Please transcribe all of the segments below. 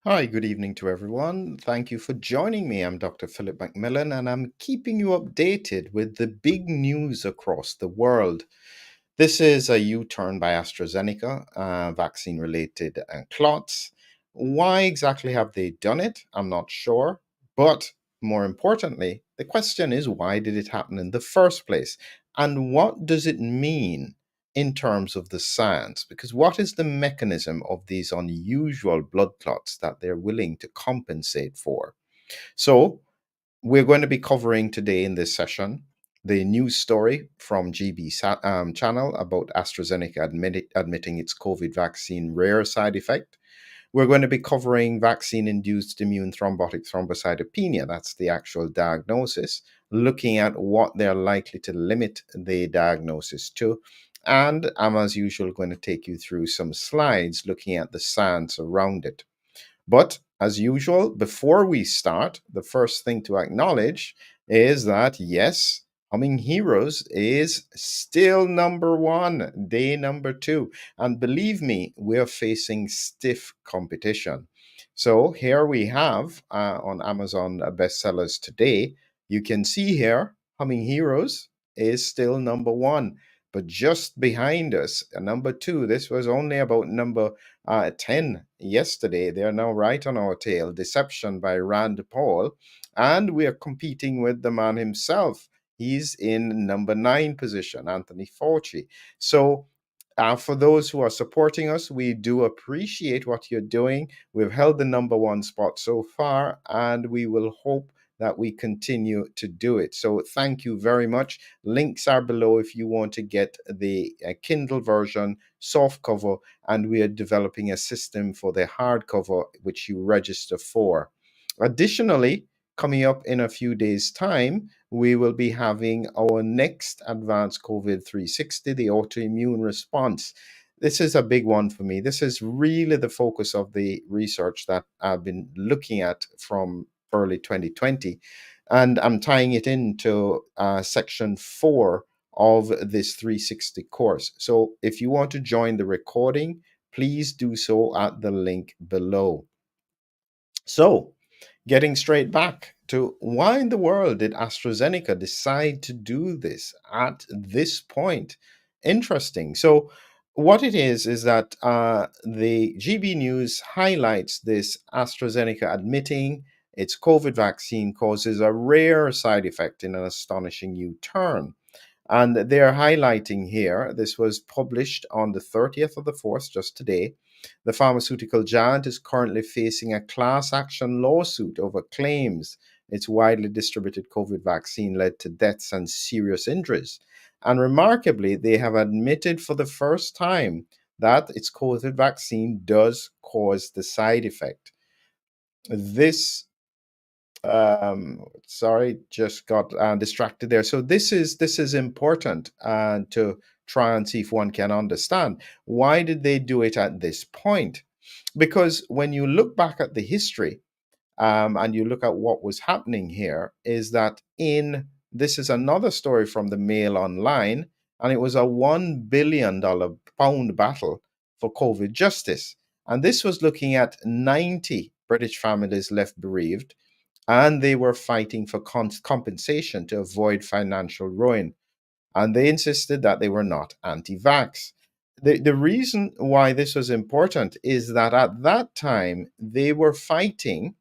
Hi, good evening to everyone. Thank you for joining me. I'm Dr. Philip McMillan, and I'm keeping you updated with the big news across the world. This is a U turn by AstraZeneca, vaccine related clots. Why exactly have they done it? I'm not sure. But more importantly, the question is why did it happen in the first place? And what does it mean in terms of the science? Because what is the mechanism of these unusual blood clots that they're willing to compensate for? So, we're going to be covering today in this session the news story from channel about AstraZeneca admitting its COVID vaccine rare side effect. We're going to be covering vaccine induced immune thrombotic thrombocytopenia. That's the actual diagnosis, looking at what they're likely to limit the diagnosis to. And I'm, as usual, going to take you through some slides looking at the science around it. But as usual, before we start, the first thing to acknowledge is that yes, Humming Heroes is still number one, day number two. And believe me, we're facing stiff competition. So here we have on Amazon bestsellers today, you can see here Humming Heroes is still number one. But just behind us, number two, this was only about number 10 yesterday. They are now right on our tail. Deception by Rand Paul. And we are competing with the man himself. He's in number nine position, Anthony Fauci. So, for those who are supporting us, we do appreciate what you're doing. We've held the number one spot so far, and we will hope that we continue to do it. So, thank you very much. Links are below if you want to get the Kindle version, soft cover, and we are developing a system for the hardcover, which you register for. Additionally, coming up in a few days' time, we will be having our next advanced COVID 360, the autoimmune response. This is a big one for me. This is really the focus of the research that I've been looking at from early 2020. And I'm tying it into section four of this 360 course. So if you want to join the recording, please do so at the link below. So, getting straight back to why in the world did AstraZeneca decide to do this at this point? Interesting. So, what it is that the GB News highlights this AstraZeneca admitting its COVID vaccine causes a rare side effect in an astonishing U turn. And they're highlighting here, this was published on the 30th of the 4th, just today. The pharmaceutical giant is currently facing a class action lawsuit over claims its widely distributed COVID vaccine led to deaths and serious injuries. And remarkably, they have admitted for the first time that its COVID vaccine does cause the side effect. This sorry, just got distracted there. So this is important to try and see if one can understand why did they do it at this point. Because when you look back at the history, and you look at what was happening here, is that in this is another story from the Mail Online, and it was a $1 billion pound battle for COVID justice. And this was looking at 90 British families left bereaved, and they were fighting for compensation to avoid financial ruin. And they insisted that they were not anti vax. The reason why this was important is that at that time they were fighting,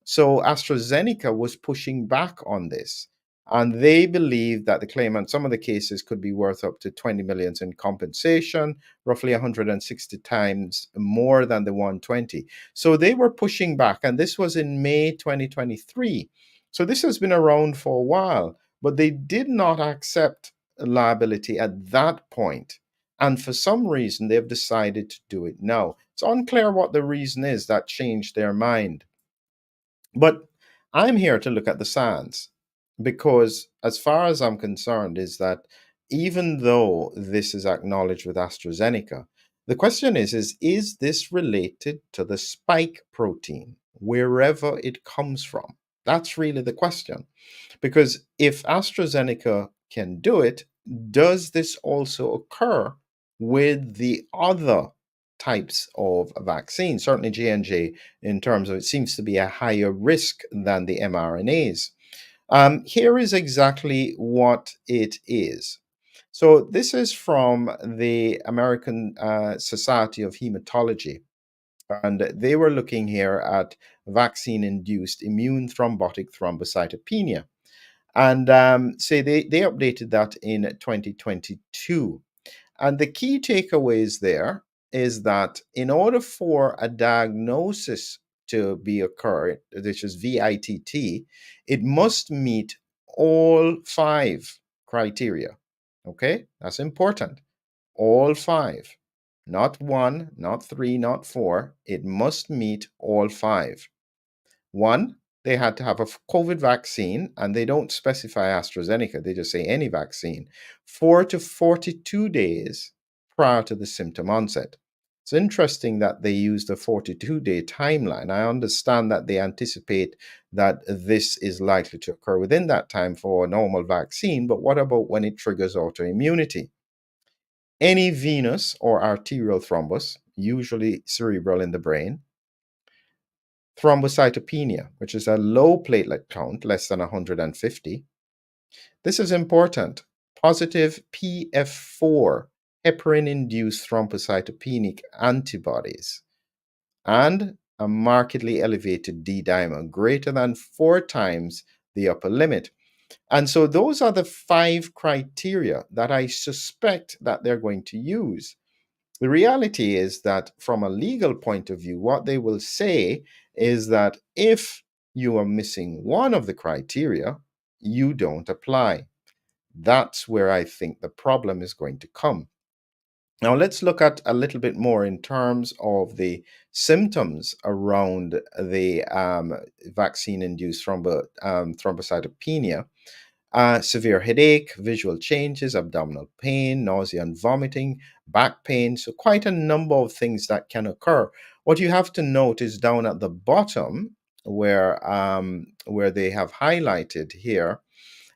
so AstraZeneca was pushing back on this. And they believed that the claim on some of the cases could be worth up to 20 millions in compensation, roughly 160 times more than the 120. So they were pushing back. And this was in May 2023. So this has been around for a while, but they did not accept liability at that point. And for some reason, they've decided to do it now. It's unclear what the reason is that changed their mind. But I'm here to look at the science because, as far as I'm concerned, is that even though this is acknowledged with AstraZeneca, the question is this related to the spike protein, wherever it comes from? That's really the question. Because if AstraZeneca can do it, does this also occur with the other types of vaccine. Certainly J&J, in terms of it seems to be a higher risk than the mRNAs. Here is exactly what it is. So this is from the American Society of Hematology, and they were looking here at vaccine-induced immune thrombotic thrombocytopenia. And say they updated that in 2022. And the key takeaways there is that in order for a diagnosis to be occurred, which is VITT, it must meet all five criteria. Okay, that's important. All five, not one, not three, not four. It must meet all five. One, they had to have a COVID vaccine, and they don't specify AstraZeneca, they just say any vaccine, 4 to 42 days prior to the symptom onset. It's interesting that they use the 42-day timeline. I understand that they anticipate that this is likely to occur within that time for a normal vaccine, but what about when it triggers autoimmunity? Any venous or arterial thrombus, usually cerebral in the brain, thrombocytopenia, which is a low platelet count, less than 150. This is important. Positive PF4, heparin-induced thrombocytopenic antibodies, and a markedly elevated D dimer, greater than 4 times the upper limit. And so those are the 5 criteria that I suspect that they're going to use. The reality is that from a legal point of view, what they will say is that if you are missing one of the criteria, you don't apply. That's where I think the problem is going to come. Now, let's look at a little bit more in terms of the symptoms around the vaccine induced thrombocytopenia. Severe headache, visual changes, abdominal pain, nausea and vomiting, back pain. So, quite a number of things that can occur. What you have to note is down at the bottom, where they have highlighted here,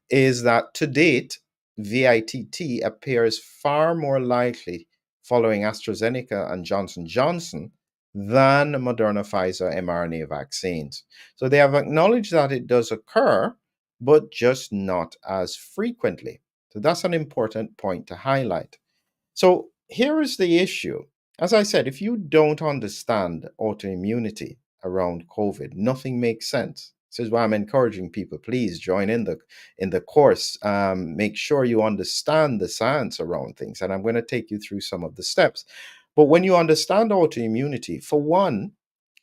is that to date, VITT appears far more likely following AstraZeneca and Johnson than Moderna, Pfizer mRNA vaccines. So they have acknowledged that it does occur, but just not as frequently. So that's an important point to highlight. So here is the issue. As I said, if you don't understand autoimmunity around COVID, nothing makes sense. This is why I'm encouraging people, please join in the course. Make sure you understand the science around things. And I'm going to take you through some of the steps. But when you understand autoimmunity, for one,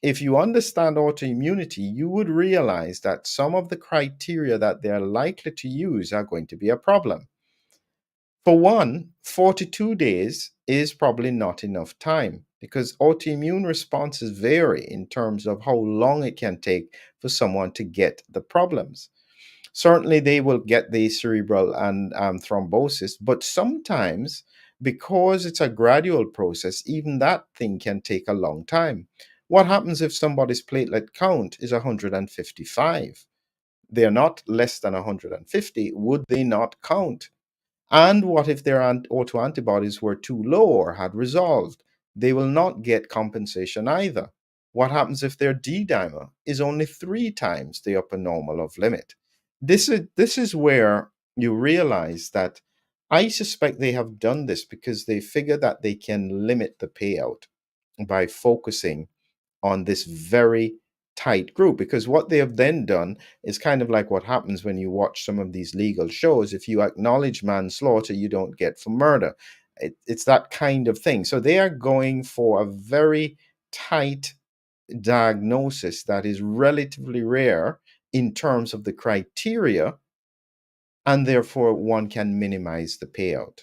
if you understand autoimmunity, you would realize that some of the criteria that they're likely to use are going to be a problem. For one, 42 days is probably not enough time because autoimmune responses vary in terms of how long it can take for someone to get the problems. Certainly, they will get the cerebral and thrombosis, but sometimes, because it's a gradual process, even that thing can take a long time. What happens if somebody's platelet count is 155? They're not less than 150. Would they not count? And what if their autoantibodies were too low or had resolved? They will not get compensation either. What happens if their D dimer is only 3 times the upper normal of limit? This is where you realize that I suspect they have done this because they figure that they can limit the payout by focusing on this very tight group. Because what they have then done is kind of like what happens when you watch some of these legal shows. If you acknowledge manslaughter, you don't get for murder. It's that kind of thing. So they are going for a very tight diagnosis that is relatively rare in terms of the criteria, and therefore one can minimize the payout.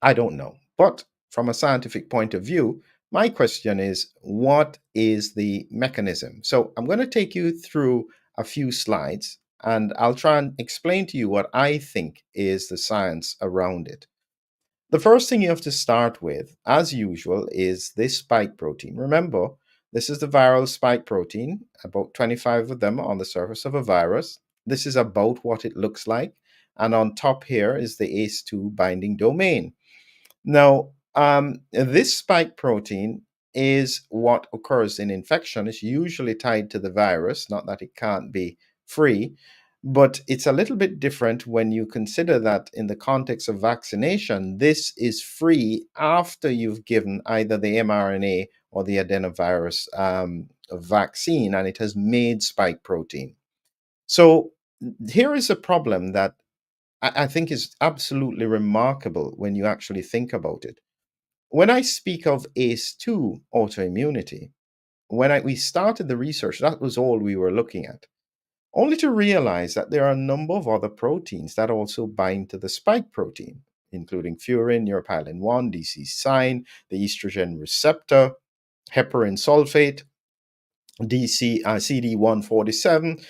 I don't know. But from a scientific point of view, my question is, what is the mechanism? So I'm going to take you through a few slides and I'll try and explain to you what I think is the science around it. The first thing you have to start with, as usual, is this spike protein. Remember, this is the viral spike protein, about 25 of them on the surface of a virus. This is about what it looks like. And on top here is the ACE2 binding domain. Now, This spike protein is what occurs in infection. It's usually tied to the virus, not that it can't be free, but it's a little bit different when you consider that in the context of vaccination, this is free after you've given either the mRNA or the adenovirus vaccine, and it has made spike protein. So here is a problem that I think is absolutely remarkable when you actually think about it. When I speak of ACE2 autoimmunity, we started the research, that was all we were looking at, only to realize that there are a number of other proteins that also bind to the spike protein, including furin, neuropilin 1, DC-SINE, the estrogen receptor, heparin sulfate, CD147.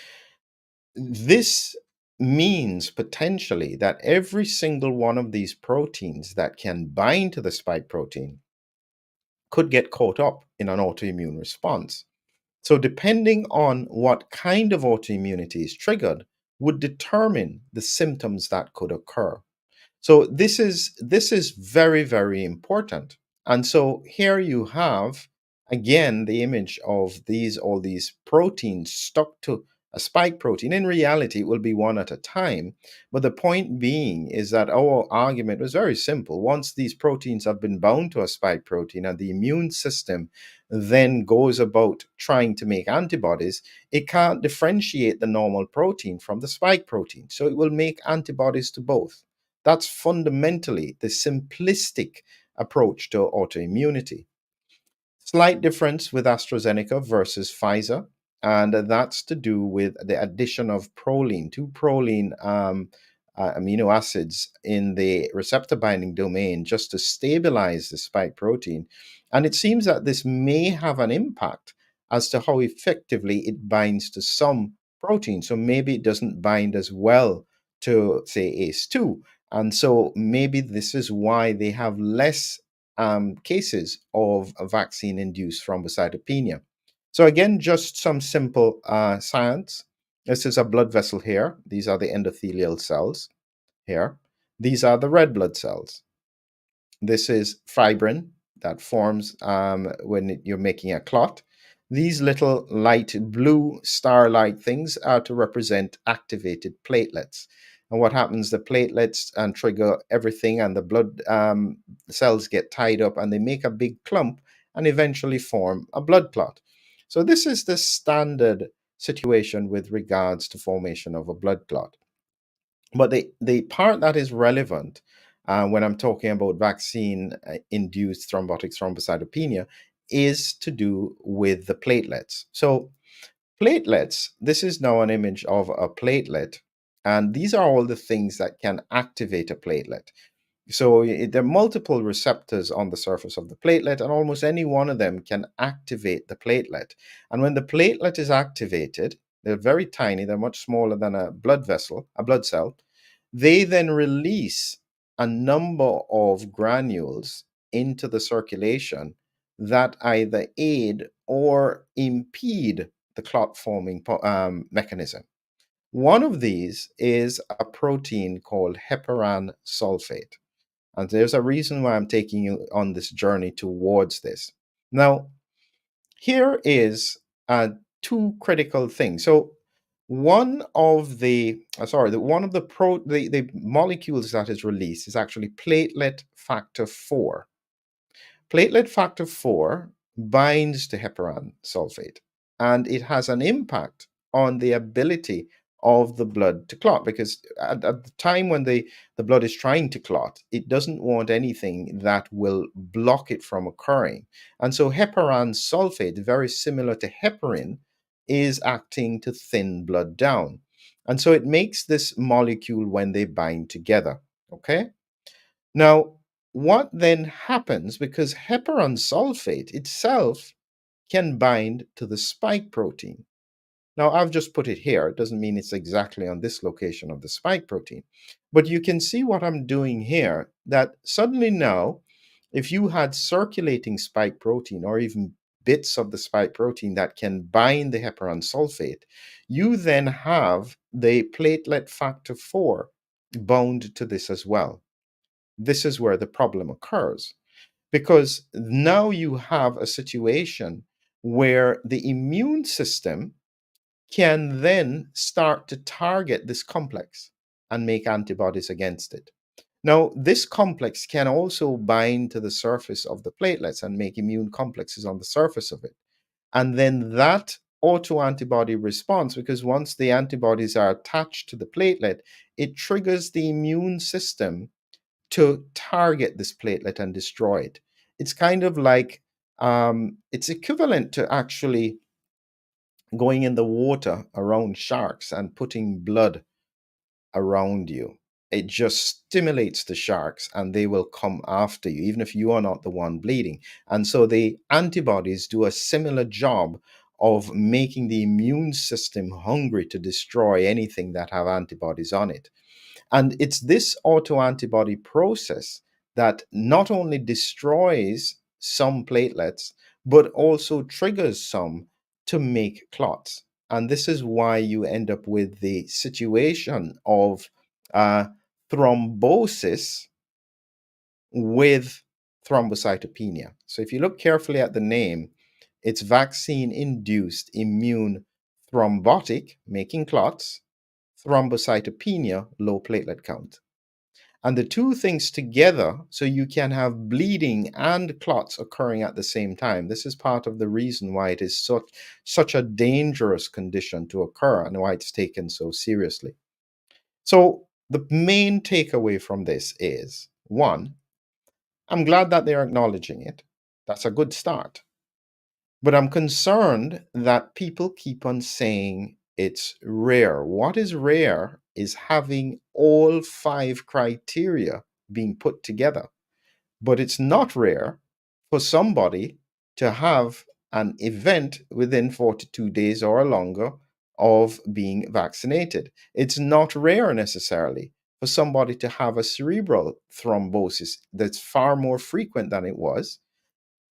This means potentially that every single one of these proteins that can bind to the spike protein could get caught up in an autoimmune response. So, depending on what kind of autoimmunity is triggered, would determine the symptoms that could occur. So this is very, very important. And so here you have again the image of all these proteins stuck to a spike protein. In reality, it will be one at a time. But the point being is that our argument was very simple. Once these proteins have been bound to a spike protein and the immune system then goes about trying to make antibodies, it can't differentiate the normal protein from the spike protein. So it will make antibodies to both. That's fundamentally the simplistic approach to autoimmunity. Slight difference with AstraZeneca versus Pfizer, and that's to do with the addition of proline, two proline amino acids in the receptor binding domain just to stabilize the spike protein. And it seems that this may have an impact as to how effectively it binds to some proteins. So maybe it doesn't bind as well to, say, ACE2. And so maybe this is why they have less cases of vaccine induced thrombocytopenia. So, again, just some simple science. This is a blood vessel here. These are the endothelial cells here. These are the red blood cells. This is fibrin that forms when you're making a clot. These little light blue star-like things are to represent activated platelets. And what happens, the platelets and trigger everything, and the blood cells get tied up and they make a big clump and eventually form a blood clot. So this is the standard situation with regards to formation of a blood clot. But the part that is relevant when I'm talking about vaccine induced thrombotic thrombocytopenia is to do with the platelets. So, platelets, this is now an image of a platelet, and these are all the things that can activate a platelet. So there are multiple receptors on the surface of the platelet, and almost any one of them can activate the platelet. And when the platelet is activated, they're very tiny, they're much smaller than a blood vessel, a blood cell. They then release a number of granules into the circulation that either aid or impede the clot forming mechanism. One of these is a protein called heparan sulfate. And there's a reason why I'm taking you on this journey towards this. Now, here is two critical things. So, one of the molecules that is released is actually platelet factor 4. Platelet factor 4 binds to heparan sulfate, and it has an impact on the ability of the blood to clot, because at the time when the blood is trying to clot, it doesn't want anything that will block it from occurring. And so heparan sulfate, very similar to heparin, is acting to thin blood down. And so it makes this molecule when they bind together. Okay? Now, what then happens, because heparan sulfate itself can bind to the spike protein. Now, I've just put it here. It doesn't mean it's exactly on this location of the spike protein. But you can see what I'm doing here, that suddenly now, if you had circulating spike protein or even bits of the spike protein that can bind the heparan sulfate, you then have the platelet factor 4 bound to this as well. This is where the problem occurs. because now you have a situation where the immune system can then start to target this complex and make antibodies against it. Now, this complex can also bind to the surface of the platelets and make immune complexes on the surface of it. And then that autoantibody response, because once the antibodies are attached to the platelet, it triggers the immune system to target this platelet and destroy it. It's kind of like it's equivalent to actually going in the water around sharks and putting blood around you. It just stimulates the sharks and they will come after you, even if you are not the one bleeding. And so the antibodies do a similar job of making the immune system hungry to destroy anything that have antibodies on it. And it's this autoantibody process that not only destroys some platelets, but also triggers some to make clots. And this is why you end up with the situation of uh, thrombosis with thrombocytopenia. So if you look carefully at the name, it's vaccine-induced immune thrombotic, making clots, thrombocytopenia, low platelet count. And the two things together, so you can have bleeding and clots occurring at the same time. This is part of the reason why it is such a dangerous condition to occur and why it's taken so seriously. So the main takeaway from this is, one, I'm glad that they're acknowledging it. That's a good start. But I'm concerned that people keep on saying it's rare. What is rare is having all five criteria being put together. But it's not rare for somebody to have an event within 42 days or longer of being vaccinated. It's not rare necessarily for somebody to have a cerebral thrombosis that's far more frequent than it was.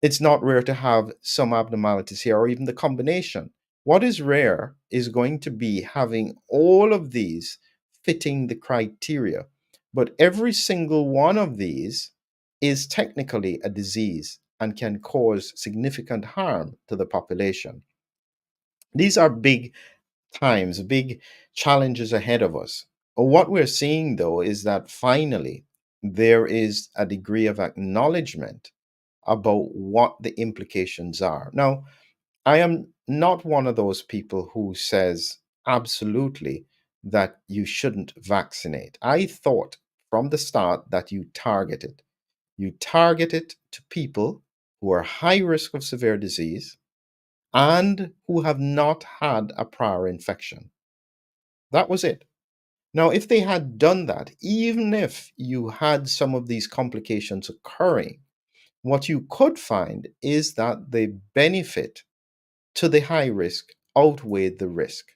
It's not rare to have some abnormalities here or even the combination. What is rare is going to be having all of these fitting the criteria. But every single one of these is technically a disease and can cause significant harm to the population. These are big times, big challenges ahead of us. What we're seeing, though, is that finally there is a degree of acknowledgement about what the implications are. Now, I am not one of those people who says absolutely that you shouldn't vaccinate. I thought from the start that you target it. You target it to people who are high risk of severe disease and who have not had a prior infection. That was it. Now, if they had done that, even if you had some of these complications occurring, what you could find is that the benefit to the high risk outweighed the risk.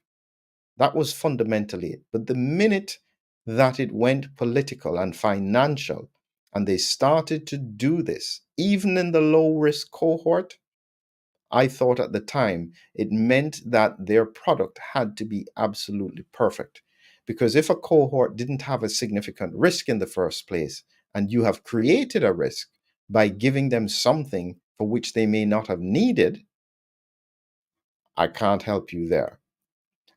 That was fundamentally it. But the minute that it went political and financial, and they started to do this, even in the low risk cohort, I thought at the time it meant that their product had to be absolutely perfect. Because if a cohort didn't have a significant risk in the first place, and you have created a risk by giving them something for which they may not have needed, I can't help you there.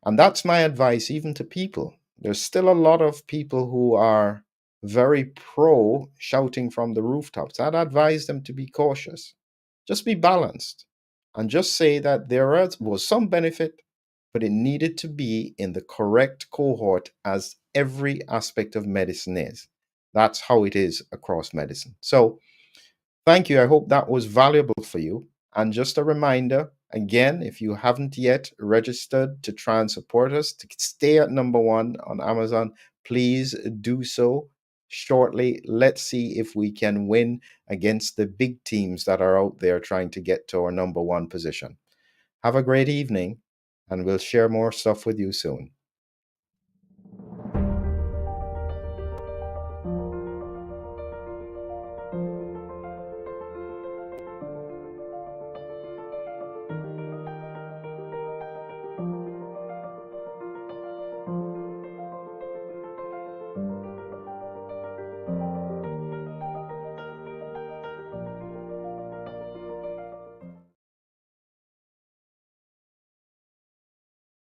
And that's my advice even to people. There's still a lot of people who are very pro shouting from the rooftops. I'd advise them to be cautious. Just be balanced and just say that was some benefit, but it needed to be in the correct cohort as every aspect of medicine is. That's how it is across medicine. So, thank you. I hope that was valuable for you. And just a reminder again, if you haven't yet registered to try and support us to stay at number one on Amazon, please do so shortly. Let's see if we can win against the big teams that are out there trying to get to our number one position. Have a great evening, and we'll share more stuff with you soon.